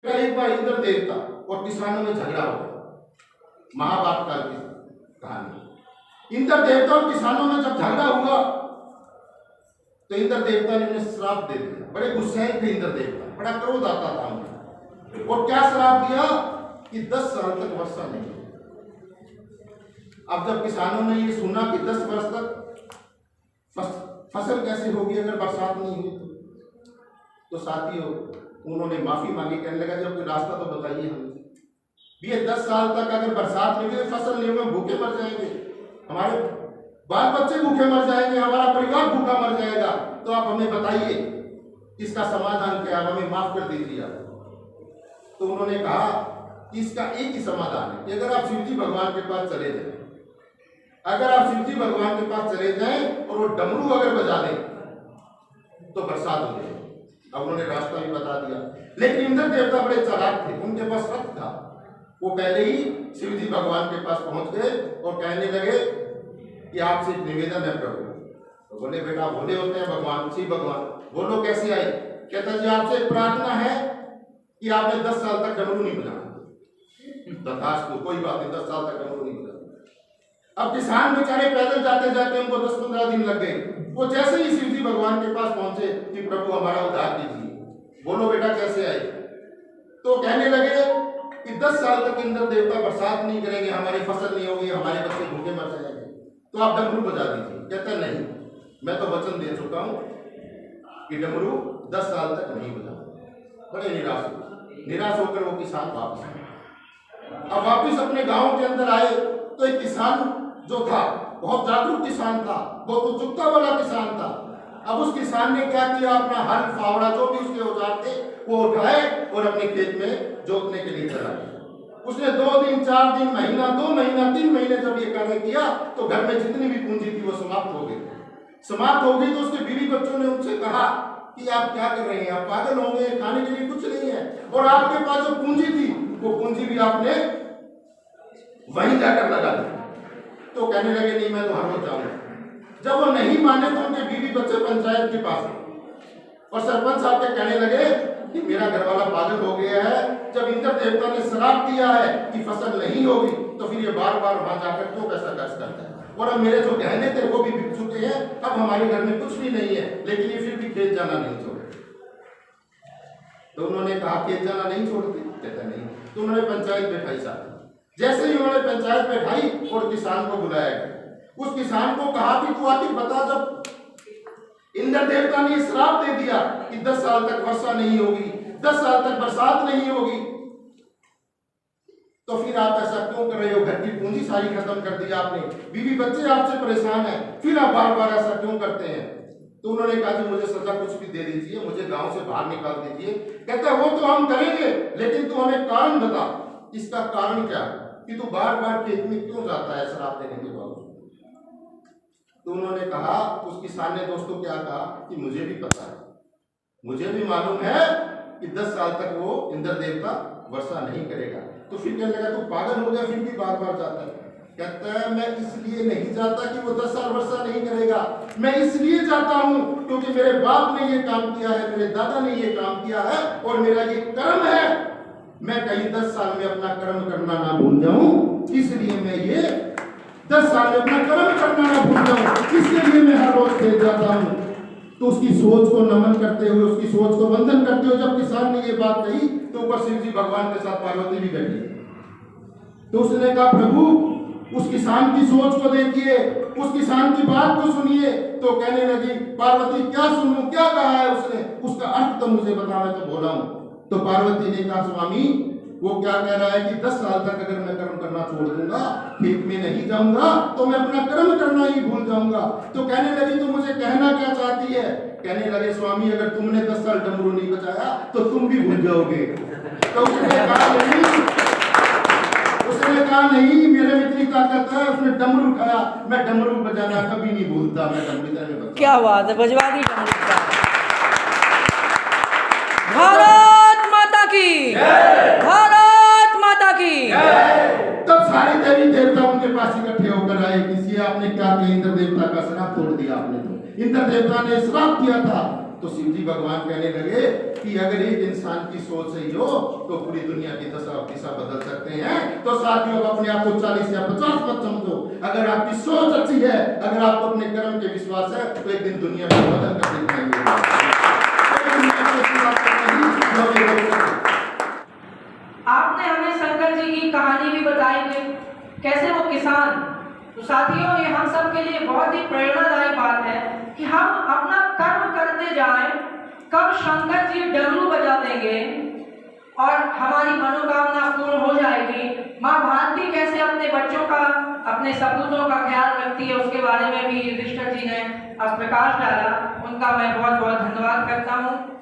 एक बार इंद्र देवता और किसानों में झगड़ा हो गया। महाभारत काल की कहानी। इंद्र देवता और किसानों में जब झगड़ा हुआ तो इंद्र देवता ने उन्हें श्राप दे दिया। बड़े गुस्से थे इंद्र देवता, बड़ा क्रोध आता था उन्हें। और क्या श्राप दिया कि 10 साल तक वर्षा नहीं होगी। अब जब किसानों ने ये सुना कि 10 वर्ष तक फसल कैसे होगी अगर बरसात नहीं हुई तो साथियों उन्होंने माफी मांगी। कहने लगा जब कोई रास्ता तो बताइए हमें, ये 10 साल तक अगर बरसात नहीं हुई, फसल नहीं होगी, भूखे मर जाएंगे, हमारे बाल बच्चे भूखे मर जाएंगे, हमारा परिवार भूखा मर जाएगा। तो आप हमें बताइए इसका समाधान क्या है, हमें माफ कर दीजिए आप। तो उन्होंने कहा कि इसका एक ही समाधान है कि अगर आप शिव जी भगवान के पास चले जाए, अगर आप शिव जी भगवान के पास चले जाएं और वो डमरू अगर बजा दें तो बरसात हो जाएगी। अब उन्होंने रास्ता भी बता दिया। लेकिन इंद्र देवता बड़े चालाक थे, उनके पास रथ था। वो पहले ही शिव जी भगवान के पास पहुंच गए और कहने लगे कि आपसे एक निवेदन है प्रभु। तो बोले बेटा भोले होते हैं भगवान, शिव भगवान, बोलो कैसे आए। कहता जी आपसे एक प्रार्थना है कि आपने 10 साल तक डमरू नहीं बजाना। तथास्तु, कोई बात नहीं, 10 साल तक डमरू नहीं बजाना। अब किसान बेचारे पैदल जाते जाते उनको 10-15 दिन लग गए। वो जैसे ही शिव जी भगवान के पास पहुंचे कि प्रभु हमारा उद्धार कीजिए, बोलो बेटा कैसे आए। तो कहने लगे कि 10 साल तक इंद्र देवता बरसात नहीं करेंगे, हमारी फसल नहीं होगी, हमारे बच्चे भूखे मर जाएंगे, तो आप डमरू बजा दीजिए। कहता नहीं, मैं तो वचन दे चुका हूं कि डमरू 10 साल तक नहीं बजा। बड़े निराश होकर वो किसान वापस आए। अब वापिस अपने गांव के अंदर आए तो एक किसान जो था बहुत जागरूक किसान था, बहुत उत्सुकता वाला किसान था। अब उस किसान ने क्या किया, अपना हल फावड़ा जो भी उसके औजार थे वो उठाए और अपने खेत में जोतने के लिए चला गया। उसने 2 दिन 4 दिन, महीना 2 महीना 3 महीने जब ये कार्य किया तो घर में जितनी भी पूंजी थी वो समाप्त हो गई। समाप्त हो गई तो उसके बीवी बच्चों ने उनसे कहा कि आप क्या कर रहे हैं, आप पागल होंगे, खाने के लिए कुछ नहीं है, और आपके पास जो पूंजी थी वो पूंजी भी आपने वहीं जाकर लगा दी। तो कहने लगे नहीं मैं तो हर रोज जाऊंगा। जब वो नहीं माने तो उनके बीवी बच्चे पंचायत के पास और सरपंच साहब के कहने लगे कि मेरा घरवाला पागल हो गया है, जब इंद्र देवता ने श्राप दिया है कि फसल नहीं होगी तो फिर ये बार बार वहां जाकर क्यों पैसा खर्च करता है, और अब मेरे जो गहने थे वो भी बिक चुके हैं, अब हमारे घर में कुछ भी नहीं है, लेकिन ये फिर भी खेत जाना नहीं छोड़ते। तो उन्होंने कहा खेत जाना नहीं छोड़ते, कहता नहीं। तो उन्होंने पंचायत बैठाई साहब। जैसे ही उन्होंने पंचायत बैठाई और किसान को बुलाया गया, उस किसान को कहा कि तू आखिर बता, जब इंद्र देवता ने श्राप दे दिया कि 10 साल तक वर्षा नहीं होगी, 10 साल तक बरसात नहीं होगी, तो फिर आप ऐसा क्यों कर रहे हो, घर की पूंजी सारी खत्म कर दी आपने, बीवी बच्चे आपसे परेशान हैं, फिर आप बार बार ऐसा क्यों करते हैं। तो उन्होंने कहा कि मुझे सजा कुछ भी दे दीजिए, मुझे गांव से बाहर निकाल दीजिए। कहता वो तो हम करेंगे, लेकिन तू हमें कारण बता, इसका कारण क्या है कि तू बार बार खेत में क्यों जाता है श्राप देने के बावजूद। तो उन्होंने कहा, उस किसान ने दोस्तों क्या कहा कि मुझे भी पता है, मुझे भी मालूम है कि 10 साल तक वो इंद्र देवता वर्षा नहीं करेगा। तो फिर कहने लगा तू पागल हो गया, फिर भी बार बार जाता है। कहता है मैं इसलिए नहीं जाता कि वो 10 साल वर्षा नहीं करेगा, मैं इसलिए जाता हूं क्योंकि मेरे बाप ने ये काम किया है, मेरे दादा ने ये काम किया है और मेरा ये कर्म है, मैं कहीं 10 साल में अपना कर्म करना ना भूल जाऊं, इसलिए मैं ये 10 साल में अपना कर्म करना ना भूल जाऊं, इसलिए मैं हर रोज खेत जाता हूं। तो उसकी सोच को नमन करते हुए, उसकी सोच को वंदन करते हुए जब किसान ने ये बात कही तो ऊपर शिव जी भगवान के साथ पार्वती भी बैठी। तो उसने कहा प्रभु उस किसान की सोच को देखिए, उस किसान की बात को सुनिए। तो कहने लगी पार्वती क्या सुनूं, क्या कहा है उसने, उसका अर्थ तो मुझे बता, मैं तो बोला हूं। तो पार्वती ने कहा स्वामी वो क्या कह रहा है कि 10 साल तक अगर मैं कर्म करना छोड़ दूंगा, खेत में नहीं जाऊंगा, तो मैं अपना कर्म करना ही भूल जाऊंगा। तो कहने लगी तो मुझे कहना क्या चाहती है। कहने लगे स्वामी अगर तुमने 10 साल डमरू नहीं बजाया तो तुम भी भूल जाओगे। तो उसने कहा नहीं मेरे में इतनी ताकत है, उसने डमरू उठाया, मैं डमरू बजाना कभी नहीं भूलता, मैं डमरू। क्या बात है, बजवा दी डमरू। भारत माता की, भारत माता की। तब सारे देवी देवता उनके पास इकट्ठे होकर आए। किसी आपने क्या किया, इंद्र देवता का श्राप तोड़ दिया आपने। तो इंद्र देवता ने श्राप दिया था तो शिव जी भगवान कहने लगे कि अगर एक इंसान की सोच सही हो तो पूरी दुनिया की दिशा बदल सकते हैं। तो साथियों, अपने आप को 40 या 50 मत समझो। अगर आपकी सोच अच्छी है, अगर आपको अपने कर्म के विश्वास है, तो एक दिन दुनिया को बदल कर दिखाएंगे। आपने हमें शंकर जी की कहानी भी बताई कि कैसे वो किसान, तो साथियों ये हम सब के लिए बहुत ही प्रेरणादायी बात है कि हम अपना कर्म करते जाएं, कब शंकर जी डमरू बजा देंगे और हमारी मनोकामना पूर्ण हो जाएगी। माँ भारती कैसे अपने बच्चों का, अपने सपूतों का ख्याल रखती है, उसके बारे में भी युधिष्ठिर जी ने प्रकाश डाला। उनका मैं बहुत बहुत धन्यवाद करता हूँ।